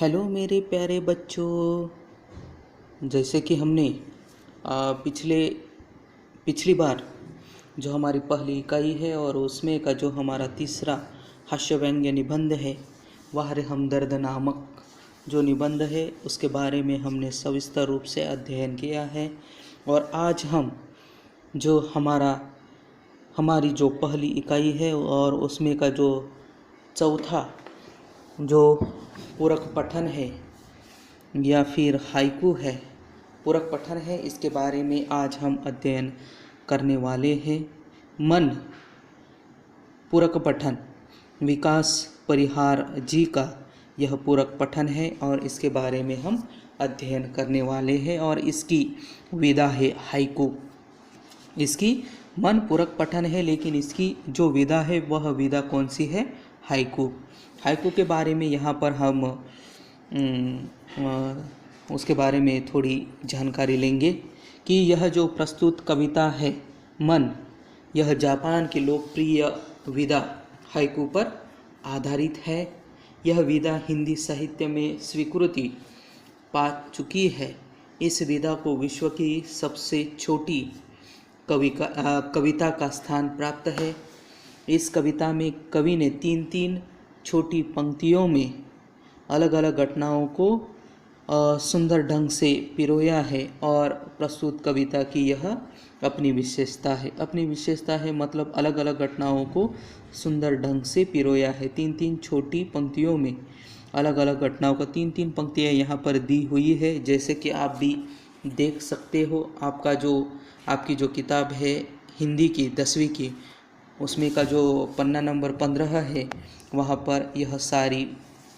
Hello मेरे प्यारे बच्चों। जैसे कि हमने पिछले पिछली बार जो हमारी पहली इकाई है और उसमें का जो हमारा तीसरा हास्य व्यंग्य निबंध है, वह रे हमदर्द नामक जो निबंध है उसके बारे में हमने सविस्तर रूप से अध्ययन किया है। और आज हम जो हमारी जो पहली इकाई है और उसमें का जो चौथा जो पूरक पठन है या फिर हाइकू है, पूरक पठन है, इसके बारे में आज हम अध्ययन करने वाले हैं। मन पूरक पठन विकास परिहार जी का यह पूरक पठन है और इसके बारे में हम अध्ययन करने वाले हैं। और इसकी विधा है हाइकू। इसकी मन पूरक पठन है, लेकिन इसकी जो विधा है वह विधा कौन सी है? हाइकू। हाइकू के बारे में यहाँ पर हम उसके बारे में थोड़ी जानकारी लेंगे कि यह जो प्रस्तुत कविता है मन, यह जापान की लोकप्रिय विधा हाइकू पर आधारित है। यह विधा हिंदी साहित्य में स्वीकृति पा चुकी है। इस विधा को विश्व की सबसे छोटी कविता का स्थान प्राप्त है। इस कविता में कवि ने तीन तीन छोटी पंक्तियों में अलग अलग घटनाओं को सुंदर ढंग से पिरोया है और प्रस्तुत कविता की यह अपनी विशेषता है। मतलब अलग अलग घटनाओं को सुंदर ढंग से पिरोया है। तीन तीन छोटी पंक्तियों में अलग अलग घटनाओं का तीन तीन पंक्तियाँ यहाँ पर दी हुई है, जैसे कि आप भी देख सकते हो। आपकी जो किताब है हिंदी की 10वीं की, उसमें का जो पन्ना नंबर 15 है, वहाँ पर यह सारी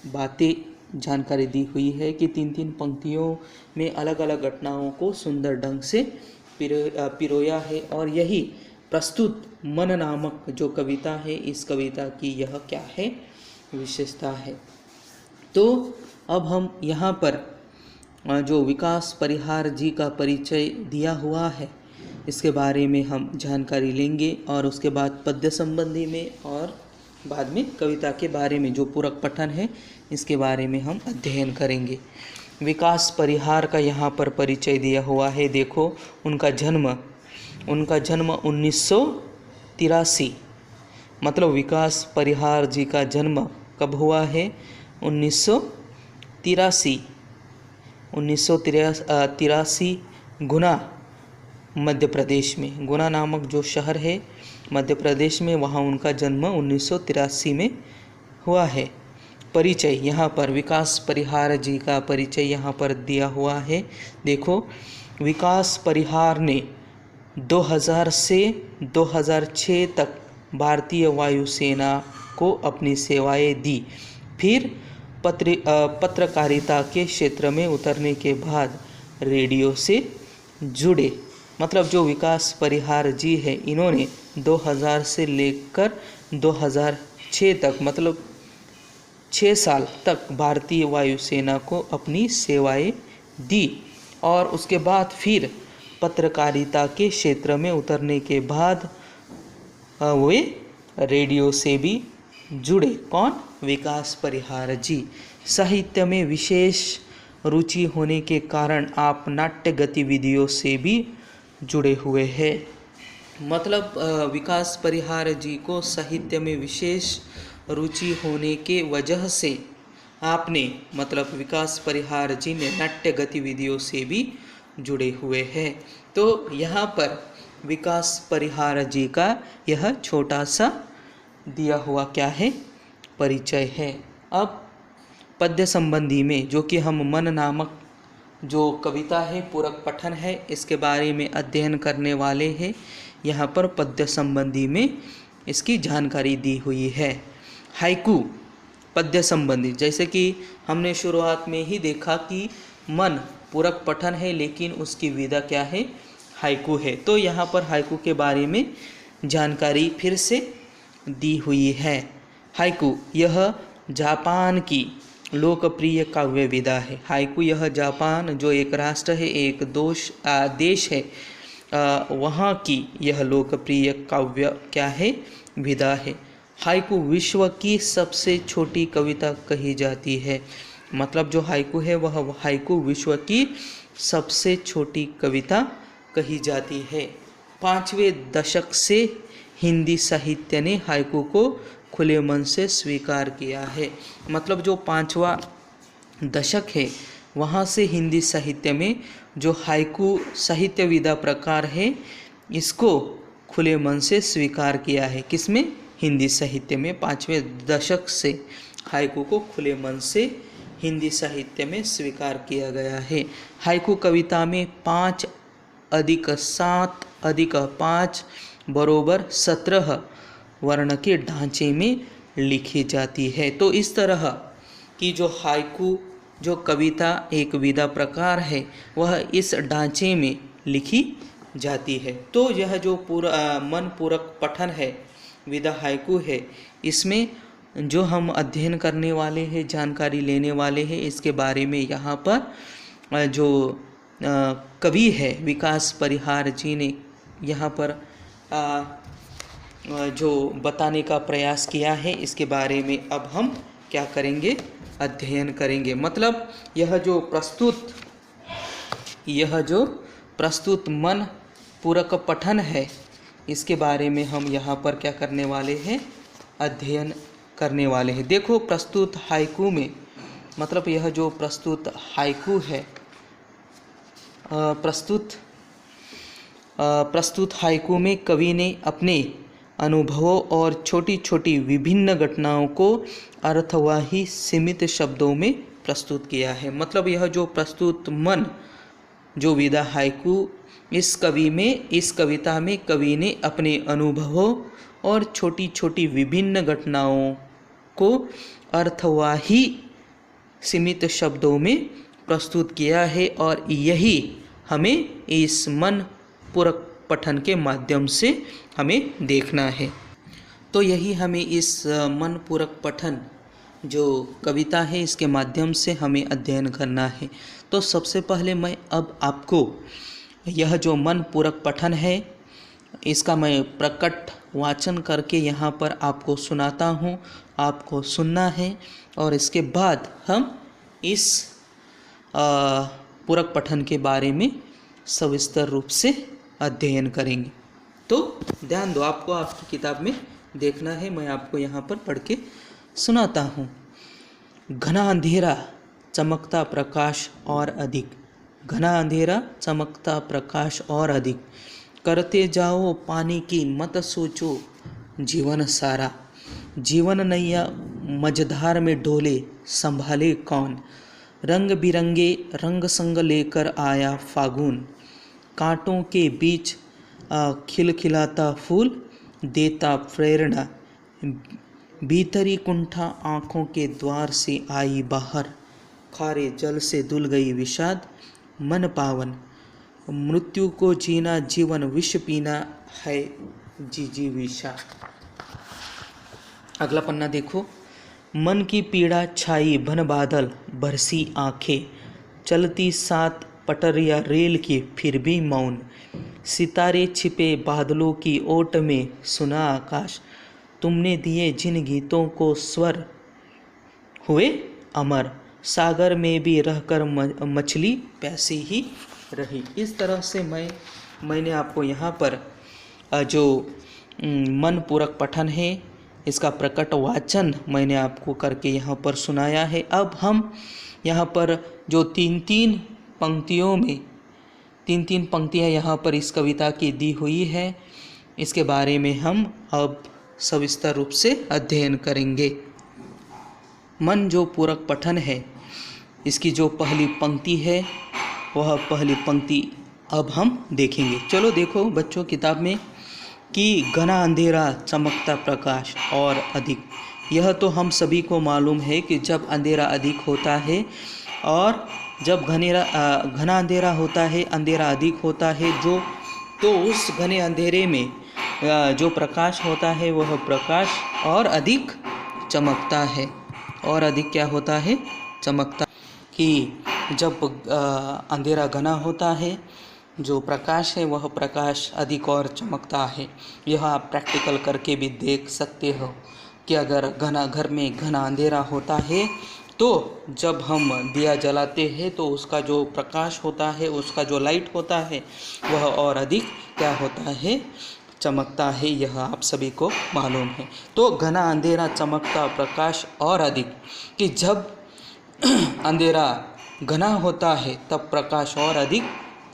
बातें जानकारी दी हुई है कि तीन तीन पंक्तियों में अलग अलग घटनाओं को सुंदर ढंग से पिरोया है। और यही प्रस्तुत मन नामक जो कविता है, इस कविता की यह क्या है? विशेषता है। तो अब हम यहाँ पर जो विकास परिहार जी का परिचय दिया हुआ है, इसके बारे में हम जानकारी लेंगे और उसके बाद पद्य संबंधी में और बाद में कविता के बारे में जो पूरक पठन है इसके बारे में हम अध्ययन करेंगे। विकास परिहार का यहाँ पर परिचय दिया हुआ है। देखो, उनका जन्म 1983, मतलब विकास परिहार जी का जन्म कब हुआ है? 1983 गुना मध्य प्रदेश में। गुना नामक जो शहर है मध्य प्रदेश में, वहाँ उनका जन्म 1983 में हुआ है। परिचय यहाँ पर विकास परिहार जी का परिचय यहाँ पर दिया हुआ है। देखो, विकास परिहार ने 2000 से 2006 तक भारतीय वायुसेना को अपनी सेवाएं दी। फिर पत्रकारिता के क्षेत्र में उतरने के बाद रेडियो से जुड़े। मतलब जो विकास परिहार जी है, इन्होंने 2000 से लेकर 2006 तक, मतलब 6 साल तक भारतीय वायुसेना को अपनी सेवाएं दी। और उसके बाद फिर पत्रकारिता के क्षेत्र में उतरने के बाद वे रेडियो से भी जुड़े। कौन? विकास परिहार जी। साहित्य में विशेष रुचि होने के कारण आप नाट्य गतिविधियों से भी जुड़े हुए हैं। मतलब विकास परिहार जी को साहित्य में विशेष रुचि होने के वजह से आपने, मतलब विकास परिहार जी ने नाट्य गतिविधियों से भी जुड़े हुए हैं। तो यहाँ पर विकास परिहार जी का यह छोटा सा दिया हुआ क्या है? परिचय है। अब पद्य संबंधी में, जो कि हम मन नामक जो कविता है पूरक पठन है, इसके बारे में अध्ययन करने वाले हैं। यहाँ पर पद्य संबंधी में इसकी जानकारी दी हुई है। हाइकू पद्य संबंधी, जैसे कि हमने शुरुआत में ही देखा कि मन पूरक पठन है, लेकिन उसकी विधा क्या है? हाइकू है। तो यहाँ पर हाइकू के बारे में जानकारी फिर से दी हुई है। हाइकू यह जापान की लोकप्रिय काव्य विधा है। हाइकू यह जापान जो एक राष्ट्र है, एक देश है, वहाँ की यह लोकप्रिय काव्य क्या है? विधा है। हाइकू विश्व की सबसे छोटी कविता कही जाती है। मतलब जो हाइकू है वह हाइकू विश्व की सबसे छोटी कविता कही जाती है। 5वें दशक से हिंदी साहित्य ने हाइकू को खुले मन से स्वीकार किया है। मतलब जो 5वां दशक है वहाँ से हिंदी साहित्य में जो हाइकू साहित्य विधा प्रकार है इसको खुले मन से स्वीकार किया है। किसमें? हिंदी साहित्य में 5वें दशक से हाइकू को खुले मन से हिंदी साहित्य में स्वीकार किया गया है। हाइकू कविता में 5 अधिक 7 अधिक 5 बरोबर 17 वर्ण के ढांचे में लिखी जाती है। तो इस तरह की जो हाइकू जो कविता एक विधा प्रकार है वह इस ढांचे में लिखी जाती है। तो यह जो मन पूरक पठन है विधा हाइकू है, इसमें जो हम अध्ययन करने वाले हैं, जानकारी लेने वाले हैं, इसके बारे में यहाँ पर जो कवि है विकास परिहार जी ने यहाँ पर जो बताने का प्रयास किया है, इसके बारे में अब हम क्या करेंगे? अध्ययन करेंगे। मतलब यह जो प्रस्तुत मन पूरक पठन है, इसके बारे में हम यहाँ पर क्या करने वाले हैं? अध्ययन करने वाले हैं। देखो प्रस्तुत हाइकू में, मतलब यह जो प्रस्तुत हाइकू है, प्रस्तुत हाइकू में कवि ने अपने अनुभवों और छोटी छोटी विभिन्न घटनाओं को अर्थवाही सीमित शब्दों में प्रस्तुत किया है। मतलब यह जो प्रस्तुत मन जो विधा हाइकू, इस कविता में कवि ने अपने अनुभवों और छोटी छोटी विभिन्न घटनाओं को अर्थवाही सीमित शब्दों में प्रस्तुत किया है और यही हमें इस मन पूरक पठन के माध्यम से हमें देखना है। तो यही हमें इस मन पूरक पठन जो कविता है इसके माध्यम से हमें अध्ययन करना है। तो सबसे पहले मैं अब आपको यह जो मन पूरक पठन है इसका मैं प्रकट वाचन करके यहाँ पर आपको सुनाता हूँ, आपको सुनना है और इसके बाद हम इस पूरक पठन के बारे में सविस्तर रूप से अध्ययन करेंगे। तो ध्यान दो, आपको आपकी किताब में देखना है, मैं आपको यहाँ पर पढ़ के सुनाता हूँ। घना अंधेरा चमकता प्रकाश और अधिक, घना अंधेरा चमकता प्रकाश और अधिक, करते जाओ पानी की मत सोचो जीवन सारा, जीवन नैया मझधार में डोले संभाले कौन, रंग बिरंगे रंग संग लेकर आया फागुन, कांटों के बीच खिलखिलाता फूल देता प्रेरणा, भीतरी कुंठा आँखों के द्वार से आई बाहर, खारे जल से धुल गई विषाद मन पावन, मृत्यु को जीना जीवन विष पीना है जी विषा। अगला पन्ना देखो। मन की पीड़ा छाई भन बादल बरसी आंखें, चलती 7 पटरिया रेल की फिर भी मौन, सितारे छिपे बादलों की ओट में सुना आकाश, तुमने दिए जिन गीतों को स्वर हुए अमर, सागर में भी रहकर मछली प्यासी ही रही। इस तरह से मैंने आपको यहाँ पर जो मन पूरक पठन है इसका प्रकट वाचन मैंने आपको करके यहाँ पर सुनाया है। अब हम यहाँ पर जो 3-3 पंक्तियों में 3-3 पंक्तियाँ यहाँ पर इस कविता की दी हुई है, इसके बारे में हम अब सविस्तर रूप से अध्ययन करेंगे। मन जो पूरक पठन है इसकी जो पहली पंक्ति है वह पहली पंक्ति अब हम देखेंगे। चलो देखो बच्चों किताब में कि घना अंधेरा चमकता प्रकाश और अधिक, यह तो हम सभी को मालूम है कि जब अंधेरा अधिक होता है और जब घना अंधेरा होता है, अंधेरा अधिक होता है तो उस घने अंधेरे में जो प्रकाश होता है वह प्रकाश और अधिक चमकता है। और अधिक क्या होता है? चमकता। कि जब अंधेरा घना होता है जो प्रकाश है वह प्रकाश अधिक और चमकता है। यह आप प्रैक्टिकल करके भी देख सकते हो कि अगर घर में घना अंधेरा होता है तो जब हम दिया जलाते हैं तो उसका जो प्रकाश होता है, उसका जो लाइट होता है, वह और अधिक क्या होता है, चमकता है। यह आप सभी को मालूम है। तो घना अंधेरा, चमकता प्रकाश और अधिक, कि जब अंधेरा घना होता है तब प्रकाश और अधिक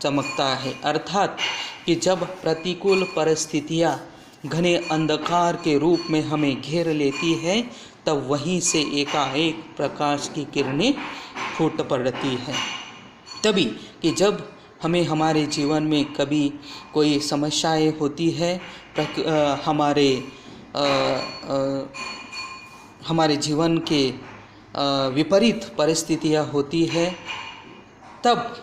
चमकता है। अर्थात कि जब प्रतिकूल परिस्थितियाँ घने अंधकार के रूप में हमें घेर लेती है, तब वहीं से एकाएक प्रकाश की किरणें फूट पड़ती हैं। तभी कि जब हमें हमारे जीवन में कभी कोई समस्याएं होती है, हमारे जीवन के विपरीत परिस्थितियां होती है, तब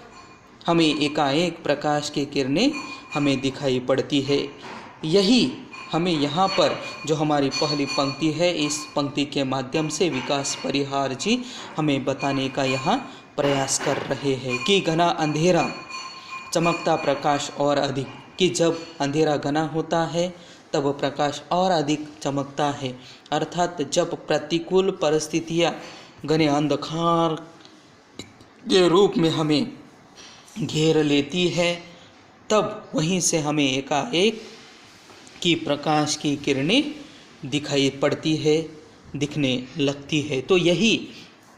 हमें एकाएक प्रकाश की किरणें हमें दिखाई पड़ती है। यही हमें यहाँ पर जो हमारी पहली पंक्ति है, इस पंक्ति के माध्यम से विकास परिहार जी हमें बताने का यहाँ प्रयास कर रहे हैं कि घना अंधेरा, चमकता प्रकाश और अधिक, कि जब अंधेरा घना होता है तब प्रकाश और अधिक चमकता है। अर्थात जब प्रतिकूल परिस्थितियाँ घने अंधकार के रूप में हमें घेर लेती है, तब वहीं से हमें एकाएक की प्रकाश की किरणें दिखाई पड़ती है, दिखने लगती है। तो यही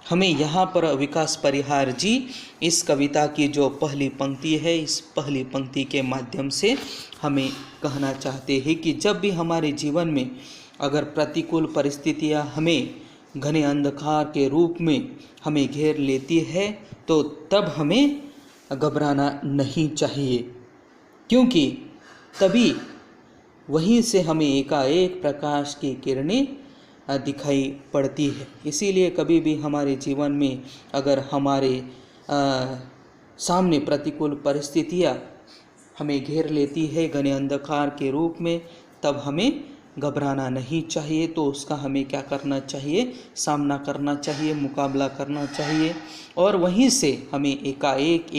हमें यहाँ पर विकास परिहार जी इस कविता की जो पहली पंक्ति है, इस पहली पंक्ति के माध्यम से हमें कहना चाहते हैं कि जब भी हमारे जीवन में अगर प्रतिकूल परिस्थितियाँ हमें घने अंधकार के रूप में हमें घेर लेती है, तो तब हमें घबराना नहीं चाहिए, क्योंकि तभी वहीं से हमें एकाएक प्रकाश की किरणें दिखाई पड़ती है। इसीलिए कभी भी हमारे जीवन में अगर हमारे सामने प्रतिकूल परिस्थितियाँ हमें घेर लेती है घने अंधकार के रूप में, तब हमें घबराना नहीं चाहिए। तो उसका हमें क्या करना चाहिए, सामना करना चाहिए, मुकाबला करना चाहिए, और वहीं से हमें एकाएक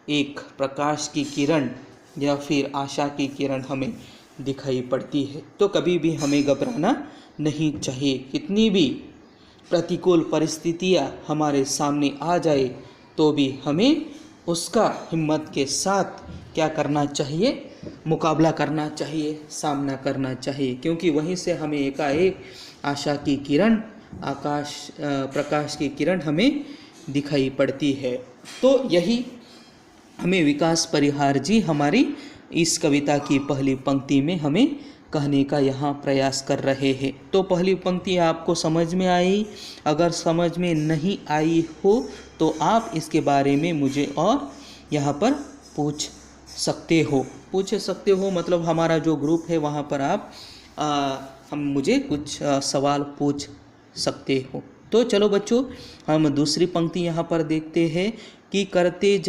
एक प्रकाश की किरण या फिर आशा की किरण हमें दिखाई पड़ती है। तो कभी भी हमें घबराना नहीं चाहिए। कितनी भी प्रतिकूल परिस्थितियाँ हमारे सामने आ जाए तो भी हमें उसका हिम्मत के साथ क्या करना चाहिए, मुकाबला करना चाहिए, सामना करना चाहिए, क्योंकि वहीं से हमें एकाएक आशा की किरण, प्रकाश की किरण हमें दिखाई पड़ती है। तो यही हमें विकास परिहार जी हमारी इस कविता की पहली पंक्ति में हमें कहने का यहाँ प्रयास कर रहे हैं। तो पहली पंक्ति आपको समझ में आई? अगर समझ में नहीं आई हो तो आप इसके बारे में मुझे और यहाँ पर पूछ सकते हो। मतलब हमारा जो ग्रुप है वहाँ पर आप हम मुझे कुछ सवाल पूछ सकते हो। तो चलो बच्चों, हम दूसरी पंक्ति यहाँ पर देखते हैं कि करते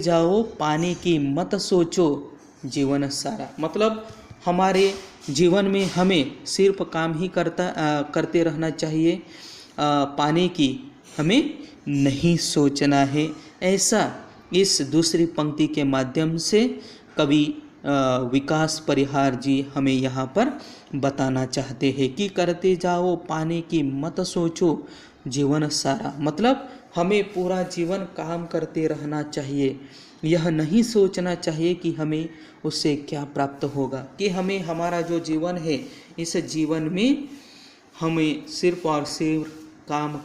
जाओ पाने की मत सोचो जीवन सारा। मतलब हमारे जीवन में हमें सिर्फ काम ही करते रहना चाहिए, पाने की हमें नहीं सोचना है। ऐसा इस दूसरी पंक्ति के माध्यम से कवि विकास परिहार जी हमें यहाँ पर बताना चाहते हैं कि करते जाओ पाने की मत सोचो जीवन सारा। मतलब हमें पूरा जीवन काम करते रहना चाहिए, यह नहीं सोचना चाहिए कि हमें उससे क्या प्राप्त होगा, कि हमें हमारा जो जीवन है इस जीवन में हमें सिर्फ और सिर्फ काम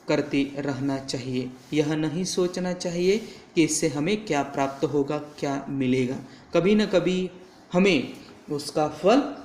करते रहना चाहिए। यह नहीं सोचना चाहिए कि इससे हमें क्या प्राप्त होगा, क्या मिलेगा। कभी न कभी हमें उसका फल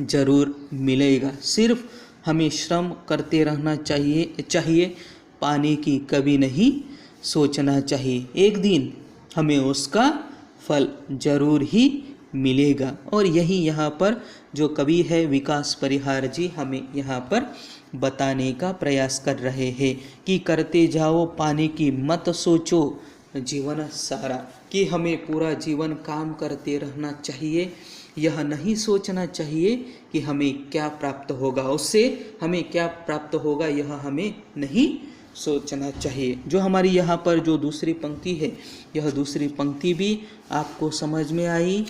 जरूर मिलेगा। सिर्फ हमें श्रम करते रहना चाहिए, पाने की कभी नहीं सोचना चाहिए। एक दिन हमें उसका फल जरूर ही मिलेगा। और यही यहाँ पर जो कवि है विकास परिहार जी हमें यहाँ पर बताने का प्रयास कर रहे हैं कि करते जाओ पाने की मत सोचो जीवन सारा, कि हमें पूरा जीवन काम करते रहना चाहिए। यह नहीं सोचना चाहिए कि हमें क्या प्राप्त होगा, उससे हमें क्या प्राप्त होगा, यह हमें नहीं सोचना चाहिए। जो हमारी यहाँ पर जो दूसरी पंक्ति है, यह दूसरी पंक्ति भी आपको समझ में आई?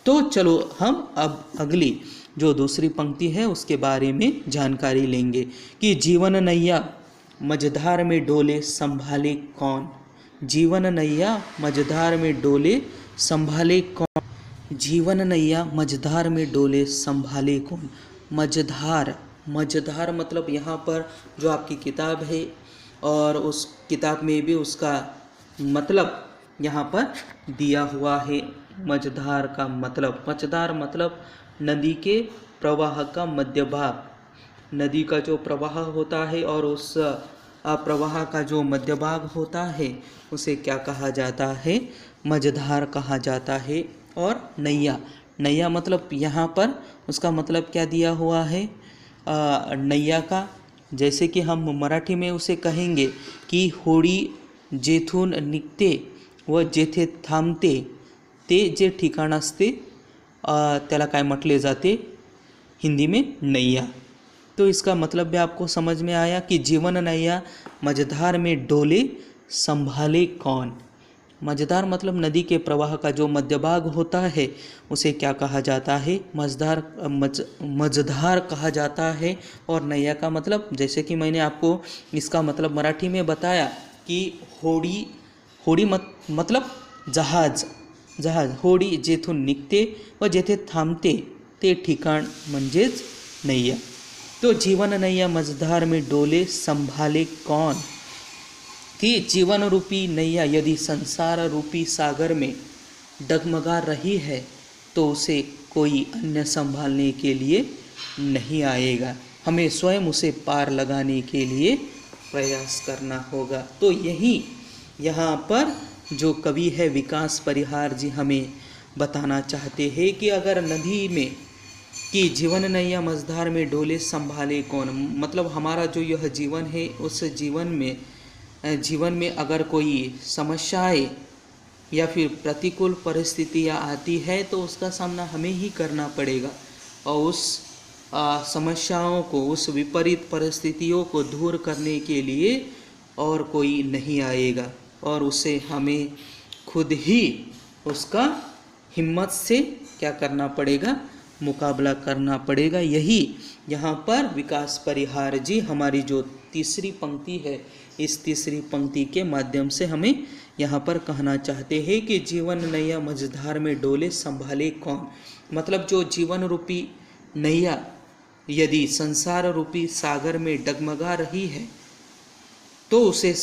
तो चलो हम अब अगली जो दूसरी पंक्ति है उसके बारे में जानकारी लेंगे कि जीवन नैया मझधार में डोले संभाले कौन। जीवन नैया मझधार में डोले संभाले कौन। जीवन नैया मझधार में डोले संभाले कौन। मझधार, मझधार मतलब यहाँ पर जो आपकी किताब है और उस किताब में भी उसका मतलब यहाँ पर दिया हुआ है। मझधार का मतलब, मझधार मतलब नदी के प्रवाह का मध्य भाग, नदी का जो प्रवाह होता है और उस प्रवाह का जो मध्य भाग होता है उसे क्या कहा जाता है, मझधार कहा जाता है। और नैया, नैया मतलब यहाँ पर उसका मतलब क्या दिया हुआ है नैया का, जैसे कि हम मराठी में उसे कहेंगे की होडी जेथून निघते व जेथे थांबते ते जे ठिकाण असते त्याला काय म्हटले जाते हिंदी में नैया। तो इसका मतलब भी आपको समझ में आया कि जीवन नैया मझधार में डोले संभाले कौन। मझधार मतलब नदी के प्रवाह का जो मध्य भाग होता है उसे क्या कहा जाता है, मझधार कहा जाता है। और नैया का मतलब जैसे कि मैंने आपको इसका मतलब मराठी में बताया कि होडी, होडी मतलब जहाज, जहाज, होडी जेथून निघते व जेथे थांबते ते ठिकाण म्हणजेच नैया। तो जीवन नैया मझधार में डोले संभाले कौन, कि जीवन रूपी नैया यदि संसार रूपी सागर में डगमगा रही है तो उसे कोई अन्य संभालने के लिए नहीं आएगा, हमें स्वयं उसे पार लगाने के लिए प्रयास करना होगा। तो यही यहाँ पर जो कवि है विकास परिहार जी हमें बताना चाहते हैं कि अगर नदी में कि जीवन नैया मझधार में डोले संभाले कौन, मतलब हमारा जो यह जीवन है उस जीवन में अगर कोई समस्याएं या फिर प्रतिकूल परिस्थितियां आती है तो उसका सामना हमें ही करना पड़ेगा और उस समस्याओं को, उस विपरीत परिस्थितियों को दूर करने के लिए और कोई नहीं आएगा और उसे हमें खुद ही उसका हिम्मत से क्या करना पड़ेगा, मुकाबला करना पड़ेगा। यही यहाँ पर विकास परिहार जी हमारी जो तीसरी पंक्ति है इस तीसरी पंक्ति के माध्यम से हमें यहाँ पर कहना चाहते हैं कि जीवन नैया मझधार में डोले संभाले कौन, मतलब जो जीवन रूपी नैया यदि संसार रूपी सागर में डगमगा रही है तो उसे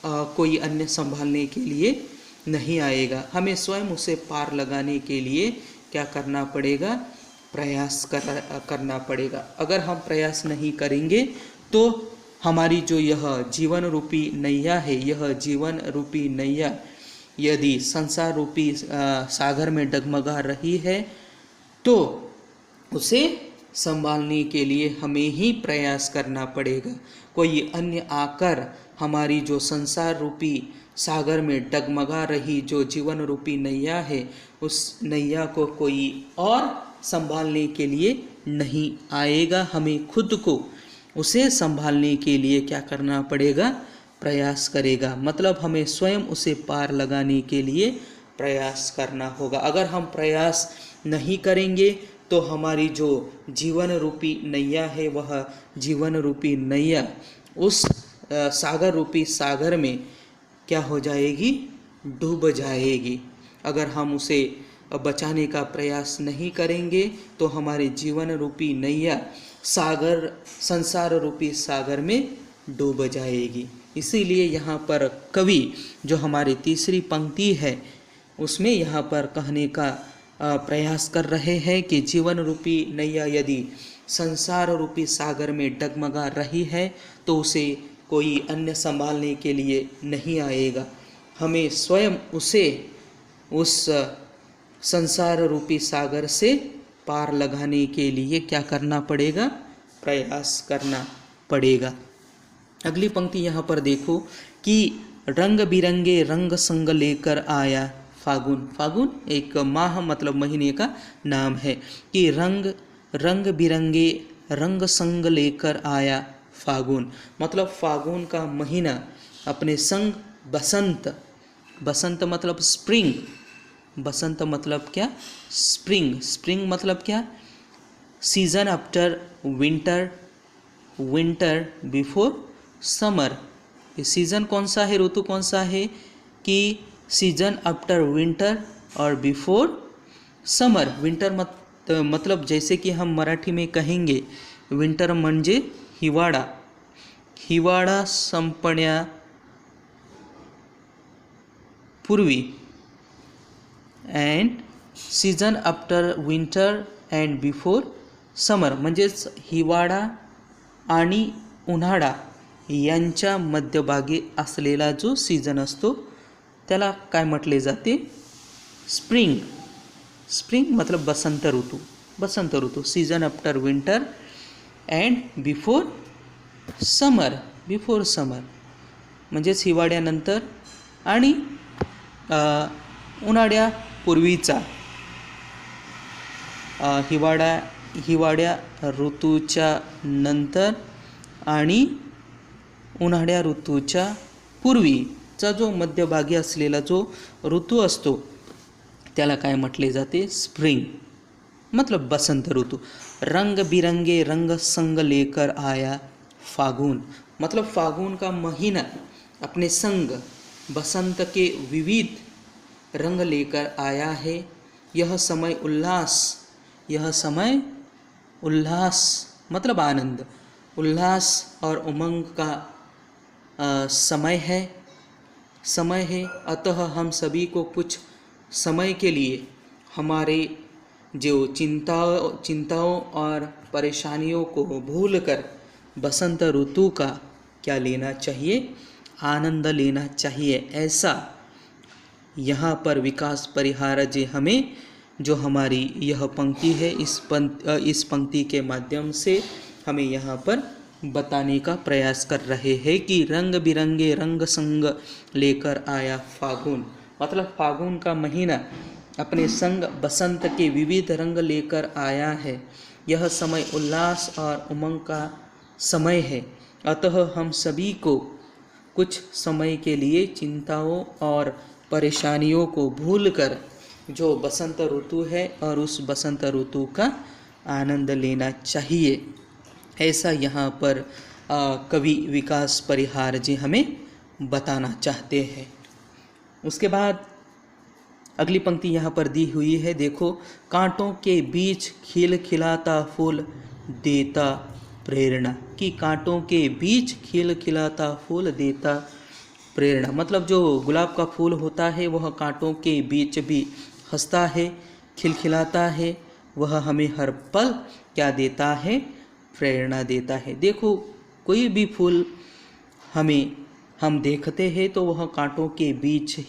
कोई अन्य संभालने के लिए नहीं आएगा, हमें स्वयं उसे पार लगाने के लिए क्या करना पड़ेगा, प्रयास करना पड़ेगा। अगर हम प्रयास नहीं करेंगे तो हमारी जो यह जीवन रूपी नैया है, यह जीवन रूपी नैया यदि संसार रूपी सागर में डगमगा रही है तो उसे संभालने के लिए हमें ही प्रयास करना पड़ेगा। कोई अन्य आकर हमारी जो संसार रूपी सागर में डगमगा रही जो जीवन रूपी नैया है उस नैया को कोई और संभालने के लिए नहीं आएगा, हमें खुद को उसे संभालने के लिए क्या करना पड़ेगा, प्रयास करेगा, मतलब हमें स्वयं उसे पार लगाने के लिए प्रयास करना होगा। अगर हम प्रयास नहीं करेंगे तो हमारी जो जीवन रूपी नैया है वह जीवन रूपी नैया उस सागर रूपी सागर में क्या हो जाएगी, डूब जाएगी। अगर हम उसे बचाने का प्रयास नहीं करेंगे तो हमारे जीवन रूपी नैया सागर, संसार रूपी सागर में डूब जाएगी। इसीलिए यहाँ पर कवि जो हमारी तीसरी पंक्ति है उसमें यहाँ पर कहने का प्रयास कर रहे हैं कि जीवन रूपी नैया यदि संसार रूपी सागर में डगमगा रही है तो उसे कोई अन्य संभालने के लिए नहीं आएगा, हमें स्वयं उसे उस संसार रूपी सागर से पार लगाने के लिए क्या करना पड़ेगा, प्रयास करना पड़ेगा। अगली पंक्ति यहाँ पर देखो कि रंग बिरंगे रंग संग लेकर आया फागुन। फागुन एक माह मतलब महीने का नाम है कि रंग बिरंगे रंग संग लेकर आया फागुन, मतलब फागुन का महीना अपने संग बसंत, बसंत मतलब स्प्रिंग, बसंत मतलब क्या, स्प्रिंग, स्प्रिंग मतलब क्या, season after winter, winter before summer. ये सीज़न कौन सा है, ऋतु कौन सा है कि सीजन आफ्टर विंटर और बिफोर समर। विंटर मतलब जैसे कि हम मराठी में कहेंगे विंटर म्हणजे हिवाळा, हिवाळा संपण्यापूर्वी, and season after winter and before summer म्हणजेच हिवाळा आणि उन्हाळा यांच्या मध्यभागी असलेला जो सीझन असतो त्याला काय म्हटले जाते, स्प्रिंग। स्प्रिंग मतलब बसंत ऋतू, बसंत ऋतू। Season after winter and before summer, before summer म्हणजेच हिवाळ्यानंतर आणि उन्हाळ्यापूर्वीचा, हिवाळ्या ऋतूच्या नंतर आणि उन्हाळ्या ऋतूच्या पूर्वीचा जो मध्यभागी असलेला जो ऋतू असतो त्याला काय म्हटले जाते, स्प्रिंग मतलब बसंत ऋतू। रंग बिरंगे रंग संग लेकर आया फागुन, मतलब फागुन का महीना अपने संग बसंत के विविध रंग लेकर आया है। यह समय उल्लास, यह समय उल्लास मतलब आनंद, उल्लास और उमंग का समय है। अतः हम सभी को कुछ समय के लिए हमारे जो चिंताओं और परेशानियों को भूलकर बसंत ऋतु का क्या लेना चाहिए, आनंद लेना चाहिए। ऐसा यहाँ पर विकास परिहार जी हमें जो हमारी यह पंक्ति है, इस पंक्ति के माध्यम से हमें यहाँ पर बताने का प्रयास कर रहे हैं कि रंग बिरंगे रंग संग लेकर आया फागुन, मतलब फागुन का महीना अपने संग बसंत के विविध रंग लेकर आया है। यह समय उल्लास और उमंग का समय है। अतः हम सभी को कुछ समय के लिए चिंताओं और परेशानियों को भूलकर जो बसंत ऋतु है और उस बसंत ऋतु का आनंद लेना चाहिए। ऐसा यहाँ पर कवि विकास परिहार जी हमें बताना चाहते हैं। उसके बाद अगली पंक्ति यहाँ पर दी हुई है, देखो। कांटों के बीच खिल खिलाता फूल देता प्रेरणा, कि कांटों के बीच खिल खिलाता फूल देता प्रेरणा, मतलब जो गुलाब का फूल होता है वह कांटों के बीच भी हंसता है, खिलखिलाता है, वह हमें हर पल क्या देता है, प्रेरणा देता है। देखो कोई भी फूल हम देखते हैं तो वह कांटों के बीच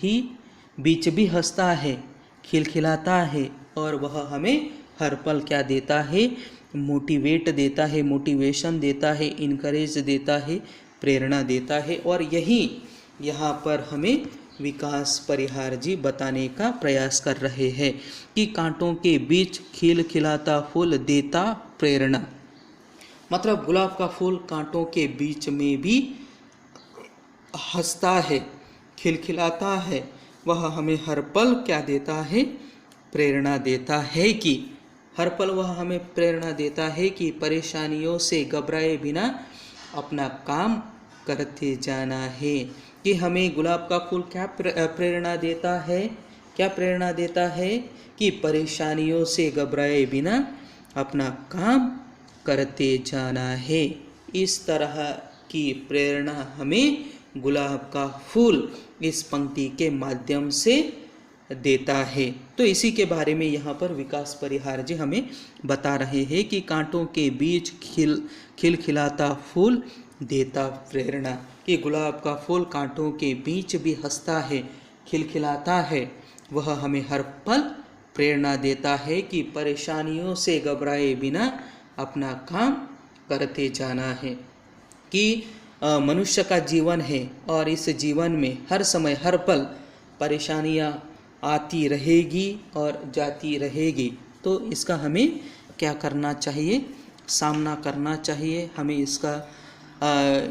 भी हंसता है, खिलखिलाता है, और वह हमें हर पल क्या देता है, मोटिवेट देता है, मोटिवेशन देता है, इनकरेज देता है, प्रेरणा देता है। और यही यहाँ पर हमें विकास परिहार जी बताने का प्रयास कर रहे हैं कि कांटों के बीच खिल खिलाता फूल देता प्रेरणा, मतलब गुलाब का फूल कांटों के बीच में भी हंसता है, खिलखिलाता है, वह हमें हर पल क्या देता है, प्रेरणा देता है। कि हर पल वह हमें प्रेरणा देता है कि परेशानियों से घबराए बिना अपना काम करते जाना है। कि हमें गुलाब का फूल क्या प्रेरणा देता है, क्या प्रेरणा देता है कि परेशानियों से घबराए बिना अपना काम करते जाना है। इस तरह की प्रेरणा हमें गुलाब का फूल इस पंक्ति के माध्यम से देता है। तो इसी के बारे में यहाँ पर विकास परिहार जी हमें बता रहे हैं कि कांटों के बीच खिलखिलाता फूल देता प्रेरणा, कि गुलाब का फूल कांटों के बीच भी हंसता है, खिलखिलाता है, वह हमें हर पल प्रेरणा देता है कि परेशानियों से घबराए बिना अपना काम करते जाना है। कि मनुष्य का जीवन है और इस जीवन में हर समय हर पल परेशानियाँ आती रहेगी और जाती रहेगी, तो इसका हमें क्या करना चाहिए, सामना करना चाहिए। हमें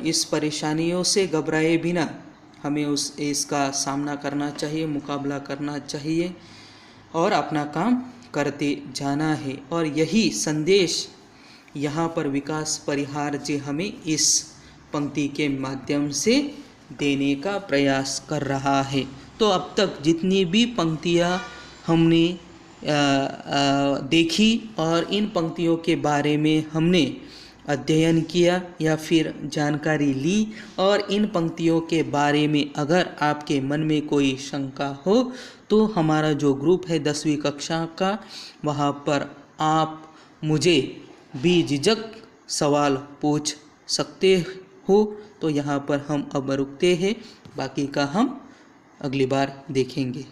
इस परेशानियों से घबराए बिना हमें इसका सामना करना चाहिए, मुकाबला करना चाहिए और अपना काम करते जाना है। और यही संदेश यहाँ पर विकास परिहार जी हमें इस पंक्ति के माध्यम से देने का प्रयास कर रहा है। तो अब तक जितनी भी पंक्तियाँ हमने देखी और इन पंक्तियों के बारे में हमने अध्ययन किया या फिर जानकारी ली, और इन पंक्तियों के बारे में अगर आपके मन में कोई शंका हो तो हमारा जो ग्रुप है 10वीं कक्षा का, वहाँ पर आप मुझे बेझिझक सवाल पूछ सकते हो। तो यहाँ पर हम अब रुकते हैं, बाकी का हम अगली बार देखेंगे।